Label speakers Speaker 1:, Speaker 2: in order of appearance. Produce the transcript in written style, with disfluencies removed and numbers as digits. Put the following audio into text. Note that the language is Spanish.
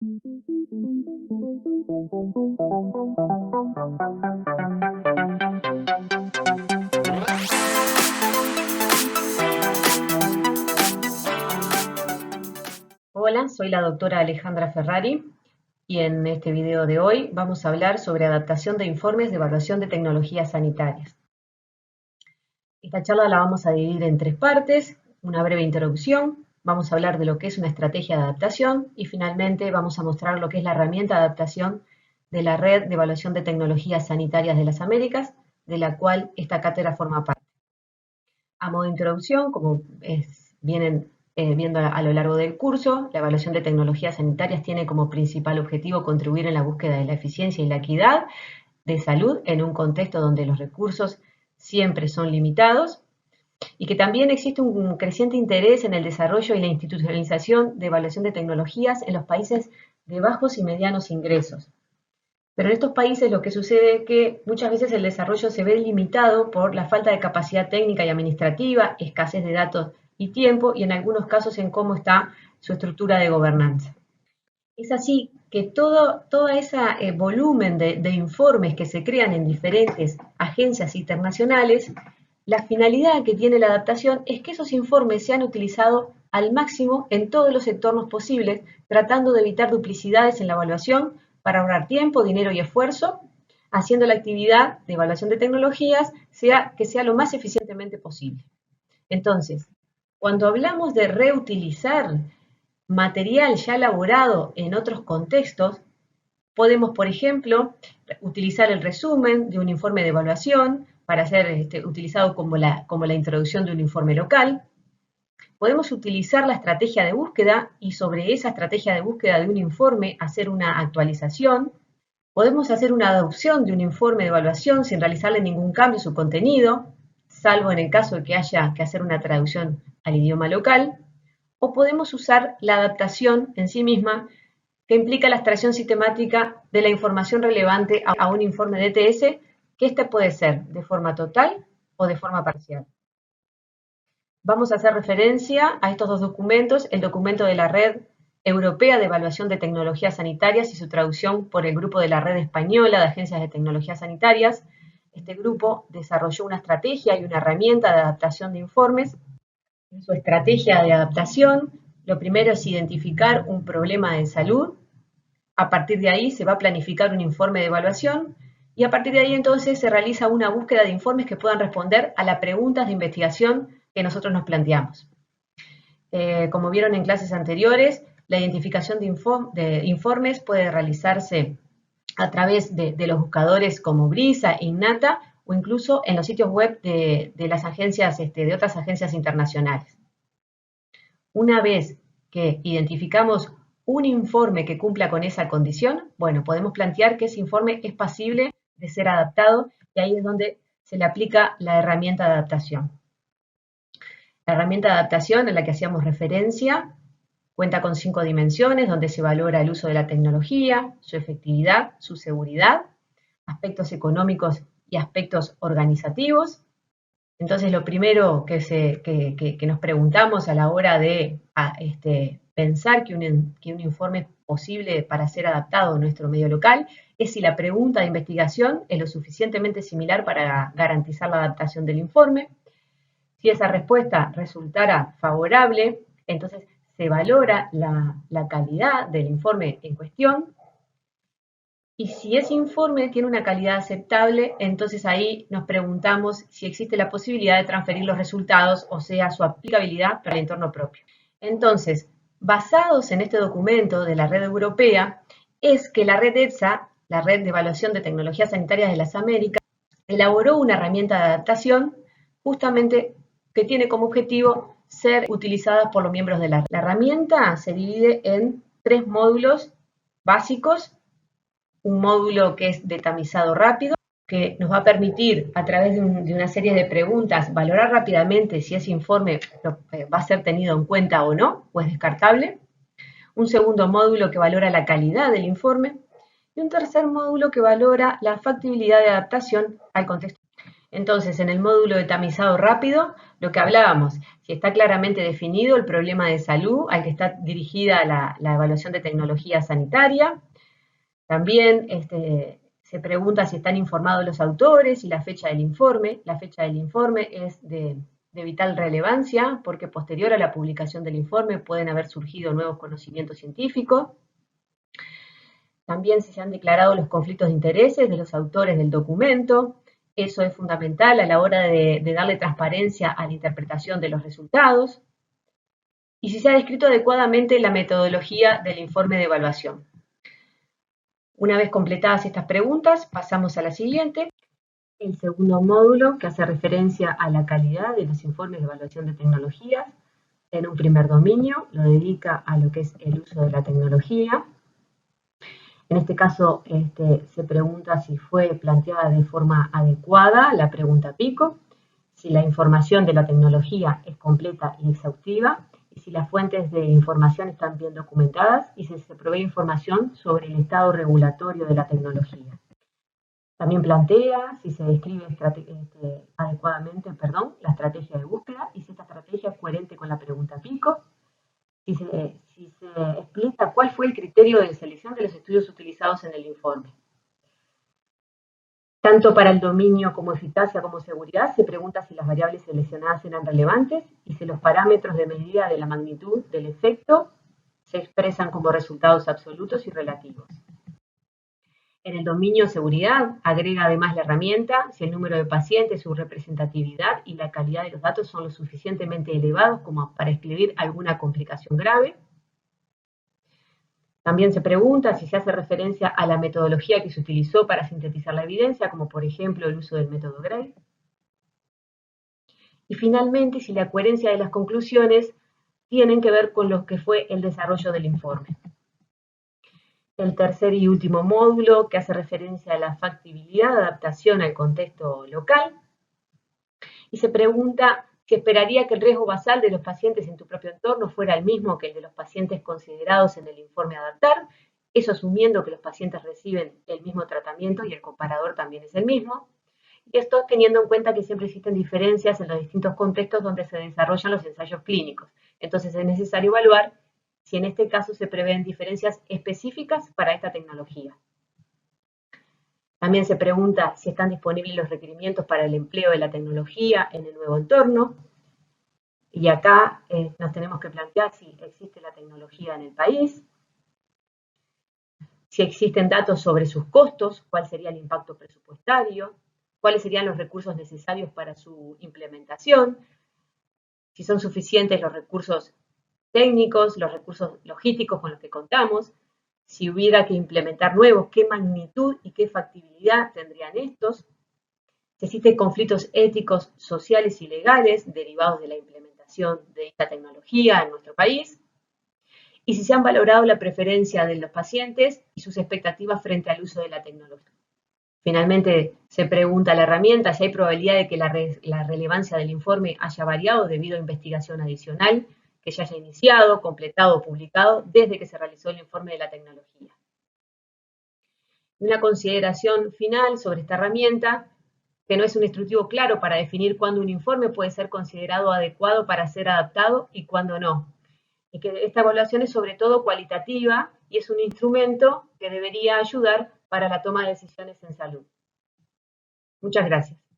Speaker 1: Hola, soy la doctora Alejandra Ferrari y en este video de hoy vamos a hablar sobre adaptación de informes de evaluación de tecnologías sanitarias. Esta charla la vamos a dividir en tres partes: una breve introducción, vamos a hablar de lo que es una estrategia de adaptación y finalmente vamos a mostrar lo que es la herramienta de adaptación de la Red de Evaluación de Tecnologías Sanitarias de las Américas, de la cual esta cátedra forma parte. A modo de introducción, como vienen viendo a lo largo del curso, la evaluación de tecnologías sanitarias tiene como principal objetivo contribuir en la búsqueda de la eficiencia y la equidad de salud en un contexto donde los recursos siempre son limitados y que también existe un creciente interés en el desarrollo y la institucionalización de evaluación de tecnologías en los países de bajos y medianos ingresos. Pero en estos países lo que sucede es que muchas veces el desarrollo se ve limitado por la falta de capacidad técnica y administrativa, escasez de datos y tiempo, y en algunos casos en cómo está su estructura de gobernanza. Es así que todo ese volumen de informes que se crean en diferentes agencias internacionales, la finalidad que tiene la adaptación es que esos informes sean utilizados al máximo en todos los entornos posibles, tratando de evitar duplicidades en la evaluación para ahorrar tiempo, dinero y esfuerzo, haciendo la actividad de evaluación de tecnologías que sea lo más eficientemente posible. Entonces, cuando hablamos de reutilizar material ya elaborado en otros contextos, podemos, por ejemplo, utilizar el resumen de un informe de evaluación para ser utilizado como la introducción de un informe local. Podemos utilizar la estrategia de búsqueda y sobre esa estrategia de búsqueda de un informe hacer una actualización. Podemos hacer una adopción de un informe de evaluación sin realizarle ningún cambio en su contenido, salvo en el caso de que haya que hacer una traducción al idioma local. O podemos usar la adaptación en sí misma, que implica la extracción sistemática de la información relevante a un informe de DTS, que este puede ser de forma total o de forma parcial. Vamos a hacer referencia a estos dos documentos: el documento de la Red Europea de Evaluación de Tecnologías Sanitarias y su traducción por el grupo de la Red Española de Agencias de Tecnologías Sanitarias. Este grupo desarrolló una estrategia y una herramienta de adaptación de informes. En su estrategia de adaptación, lo primero es identificar un problema de salud. A partir de ahí se va a planificar un informe de evaluación y a partir de ahí entonces se realiza una búsqueda de informes que puedan responder a las preguntas de investigación que nosotros nos planteamos. Como vieron en clases anteriores, la identificación de informes puede realizarse a través de los buscadores como Brisa, Innata o incluso en los sitios web de las agencias, de otras agencias internacionales. Una vez que identificamos un informe que cumpla con esa condición, bueno, podemos plantear que ese informe es pasible de ser adaptado y ahí es donde se le aplica la herramienta de adaptación. La herramienta de adaptación a la que hacíamos referencia cuenta con 5 dimensiones donde se valora el uso de la tecnología, su efectividad, su seguridad, aspectos económicos y aspectos organizativos. Entonces, lo primero que nos preguntamos a la hora de pensar que un informe es posible para ser adaptado a nuestro medio local es si la pregunta de investigación es lo suficientemente similar para garantizar la adaptación del informe. Si esa respuesta resultara favorable, entonces se valora la calidad del informe en cuestión. Y si ese informe tiene una calidad aceptable, entonces ahí nos preguntamos si existe la posibilidad de transferir los resultados, o sea, su aplicabilidad para el entorno propio. Entonces, basados en este documento de la Red Europea, es que la Red ETSA, la Red de Evaluación de Tecnologías Sanitarias de las Américas, elaboró una herramienta de adaptación justamente que tiene como objetivo ser utilizada por los miembros de la red. La herramienta se divide en 3 módulos básicos: un módulo que es de tamizado rápido, que nos va a permitir, a través de una serie de preguntas, valorar rápidamente si ese informe va a ser tenido en cuenta o no, o es descartable. Un segundo módulo que valora la calidad del informe. Y un tercer módulo que valora la factibilidad de adaptación al contexto. Entonces, en el módulo de tamizado rápido, lo que hablábamos, si está claramente definido el problema de salud al que está dirigida la evaluación de tecnología sanitaria. También se pregunta si están informados los autores y la fecha del informe. La fecha del informe es de vital relevancia porque posterior a la publicación del informe pueden haber surgido nuevos conocimientos científicos. También si se han declarado los conflictos de intereses de los autores del documento. Eso es fundamental a la hora de darle transparencia a la interpretación de los resultados. Y si se ha descrito adecuadamente la metodología del informe de evaluación. Una vez completadas estas preguntas, pasamos a la siguiente. El segundo módulo, que hace referencia a la calidad de los informes de evaluación de tecnologías, en un primer dominio, lo dedica a lo que es el uso de la tecnología. En este caso, se pregunta si fue planteada de forma adecuada la pregunta pico, si la información de la tecnología es completa y exhaustiva, y si las fuentes de información están bien documentadas y si se provee información sobre el estado regulatorio de la tecnología. También plantea si se describe adecuadamente la estrategia de búsqueda y si esta estrategia es coherente con la pregunta pico, si se explica cuál fue el criterio de selección de los estudios utilizados en el informe. Tanto para el dominio como eficacia como seguridad, se pregunta si las variables seleccionadas eran relevantes y si los parámetros de medida de la magnitud del efecto se expresan como resultados absolutos y relativos. En el dominio seguridad, agrega además la herramienta si el número de pacientes, su representatividad y la calidad de los datos son lo suficientemente elevados como para escribir alguna complicación grave. También se pregunta si se hace referencia a la metodología que se utilizó para sintetizar la evidencia, como por ejemplo el uso del método Gray. Y finalmente, si la coherencia de las conclusiones tienen que ver con lo que fue el desarrollo del informe. El tercer y último módulo, que hace referencia a la factibilidad de adaptación al contexto local. Y se pregunta si esperaría que el riesgo basal de los pacientes en tu propio entorno fuera el mismo que el de los pacientes considerados en el informe a adaptar, eso asumiendo que los pacientes reciben el mismo tratamiento y el comparador también es el mismo. Y esto teniendo en cuenta que siempre existen diferencias en los distintos contextos donde se desarrollan los ensayos clínicos. Entonces es necesario evaluar si en este caso se prevén diferencias específicas para esta tecnología. También se pregunta si están disponibles los requerimientos para el empleo de la tecnología en el nuevo entorno. Y acá nos tenemos que plantear si existe la tecnología en el país, si existen datos sobre sus costos, cuál sería el impacto presupuestario, cuáles serían los recursos necesarios para su implementación, si son suficientes los recursos técnicos, los recursos logísticos con los que contamos, si hubiera que implementar nuevos, qué magnitud y qué factibilidad tendrían estos, si existen conflictos éticos, sociales y legales derivados de la implementación de esta tecnología en nuestro país, y si se han valorado la preferencia de los pacientes y sus expectativas frente al uso de la tecnología. Finalmente, se pregunta a la herramienta si hay probabilidad de que la relevancia del informe haya variado debido a investigación adicional que ya haya iniciado, completado o publicado desde que se realizó el informe de la tecnología. Una consideración final sobre esta herramienta, que no es un instructivo claro para definir cuándo un informe puede ser considerado adecuado para ser adaptado y cuándo no. Y que esta evaluación es sobre todo cualitativa y es un instrumento que debería ayudar para la toma de decisiones en salud. Muchas gracias.